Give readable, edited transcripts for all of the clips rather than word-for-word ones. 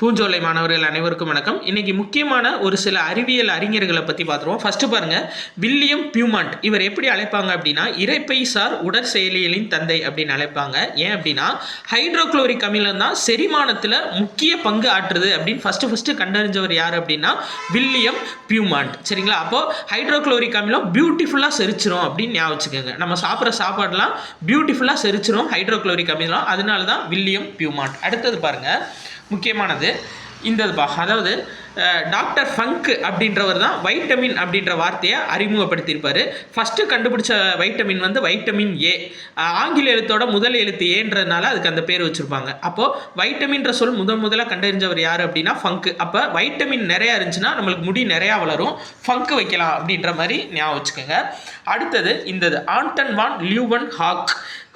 பூஞ்சோலை மாணவர்கள் அனைவருக்கும் வணக்கம். இன்னைக்கு முக்கியமான ஒரு சில அறிவியல் அறிஞர்களை பற்றி பார்த்துருவோம். ஃபர்ஸ்ட் பாருங்க, வில்லியம் பியூமாண்ட். இவர் எப்படி அழைப்பாங்க அப்படின்னா இரைப்பை சார் உடற்செயலியலின் தந்தை அப்படின்னு அழைப்பாங்க. ஏன் அப்படின்னா ஹைட்ரோக்ளோரிக் அமிலம் தான் செரிமானத்தில் முக்கிய பங்கு ஆற்றுது அப்படின்னு ஃபர்ஸ்ட் கண்டறிஞ்சவர் யார் அப்படின்னா வில்லியம் பியூமாண்ட். சரிங்களா? அப்போ ஹைட்ரோக்ளோரிக் அமிலம் பியூட்டிஃபுல்லாக செரிச்சிரும் அப்படின்னு ஞாபகம் வச்சுக்கோங்க. நம்ம சாப்பிட்ற சாப்பாடுலாம் பியூட்டிஃபுல்லாக செரிச்சிரும் ஹைட்ரோக்ளோரிக் அமிலம். அதனால தான் வில்லியம் பியூமாண்ட். அடுத்தது பாருங்க, முக்கியமானது இந்ததுப்பா. அதாவது டாக்டர் ஃபங்க் அப்படின்றவர் தான் வைட்டமின் அப்படின்ற வார்த்தையை அறிமுகப்படுத்தியிருப்பார். ஃபஸ்ட்டு கண்டுபிடிச்ச வைட்டமின் வந்து வைட்டமின் ஏ. ஆங்கில எழுத்தோட முதல் எழுத்து ஏன்றதுனால அதுக்கு அந்த பேர் வச்சுருப்பாங்க. அப்போது வைட்டமின்ற சொல் முதலாக கண்டறிஞ்சவர் யார் அப்படின்னா ஃபங்க். அப்போ வைட்டமின் நிறையா இருந்துச்சுன்னா நம்மளுக்கு முடி நிறையா வளரும், ஃபங்க் வைக்கலாம் அப்படின்ற மாதிரி ஞாபகம் வச்சுக்கோங்க. அடுத்தது இந்தது ஆண்டன் வான் லியூவன்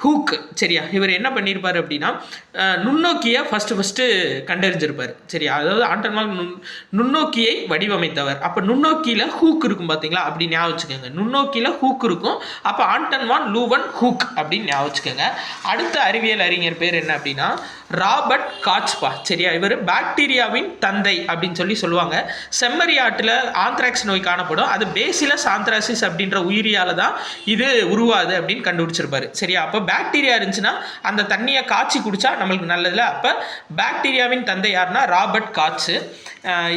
ஹூக். சரியா? இவர் என்ன பண்ணியிருப்பார் அப்படின்னா நுண்ணோக்கியை ஃபஸ்ட்டு கண்டறிஞ்சிருப்பார். சரியா? அதாவது ஆண்டன் வான் நுண்ணோக்கியை வடிவமைத்தவர். அப்போ நுண்ணோக்கியில் ஹூக் இருக்கும் பார்த்தீங்களா, அப்படி ஞாபகம் வச்சுக்கோங்க. நுண்ணோக்கியில் ஹூக் இருக்கும். அப்போ ஆண்டன் வான் லூவன் ஹூக் அப்படின்னு ஞாபகம் வச்சுக்கோங்க. அடுத்த அறிவியல் அறிஞர் பேர் என்ன அப்படின்னா ராபர்ட் காச்பா. சரியா? இவர் பாக்டீரியாவின் தந்தை அப்படின்னு சொல்லுவாங்க. செம்மறி ஆட்டில் ஆந்த்ராக்ஸ் நோய் காணப்படும். அது பேசிலஸ் ஆந்த்ராசிஸ் அப்படின்ற உயிரியால் தான் இது உருவாது அப்படின்னு கண்டுபிடிச்சிருப்பாரு. சரியா? அப்போ பாக்டீரியா இருந்துச்சுன்னா அந்த தண்ணியை காய்ச்சி குடிச்சா நம்மளுக்கு நல்லதில்ல. அப்போ பாக்டீரியாவின் தந்தை யாருன்னா ராபர்ட் காட்சு.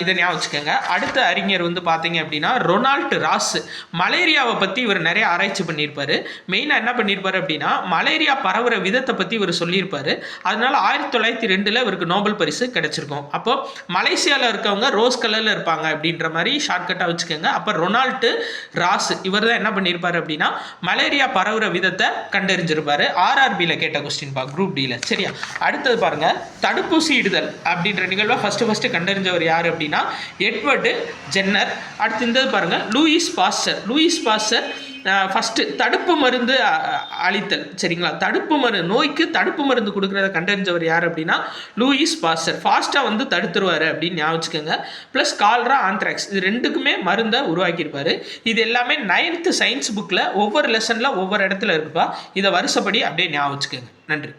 இதை ஞாபகம் வச்சுக்கோங்க. அடுத்த அறிஞர் வந்து பார்த்தீங்க அப்படின்னா ரொனால்ட் ராஸ். மலேரியாவை பற்றி இவர் நிறைய ஆராய்ச்சி பண்ணியிருப்பார். மெயினாக என்ன பண்ணியிருப்பார் அப்படின்னா மலேரியா பரவுற விதத்தை பற்றி இவர் சொல்லியிருப்பார். அதனால 1902 இவருக்கு நோபல் பரிசு கிடைச்சிருக்கும். அப்போ மலேசியாவில் இருக்கவங்க ரோஸ் கலரில் இருப்பாங்க அப்படின்ற மாதிரி ஷார்ட்கட்டாக வச்சுக்கோங்க. அப்போ ரொனால்ட் ராஸ் இவர் தான் என்ன பண்ணியிருப்பார் அப்படின்னா மலேரியா பரவுற விதத்தை கண்டறிஞ்சிருப்பார். ஆர்ஆர்பியில் கேட்ட கொஸ்டின்பா, குரூப் டியில். சரியா? அடுத்தது பாருங்க, தடுப்பூசி இடுதல் அப்படின்ற நிகழ்வை ஃபர்ஸ்ட் கண்டறிஞ்சவர் யார் அப்படின்னா எட்வர்டு ஜென்னர். அடுத்து இந்த பாருங்க, லூயிஸ் பாஸ்டர் ஃபஸ்ட்டு தடுப்பு மருந்து அளித்தல். சரிங்களா? நோய்க்கு தடுப்பு மருந்து கொடுக்குறத கண்டறிஞ்சவர் யார் அப்படின்னா லூயிஸ் பாஸ்டர். ஃபாஸ்ட்டாக வந்து தடுத்துருவார் அப்படின்னு ஞாபகம் வச்சுக்கோங்க. ப்ளஸ் கால்ரா ஆந்த்ராக்ஸ், இது ரெண்டுக்குமே மருந்தை உருவாக்கியிருப்பார். இது எல்லாமே 9th சயின்ஸ் புக்கில் ஒவ்வொரு லெசனில் ஒவ்வொரு இடத்துல இருக்குப்பா. இதை வருஷப்படி அப்படியே ஞாபகம் வச்சுக்கோங்க. நன்றி.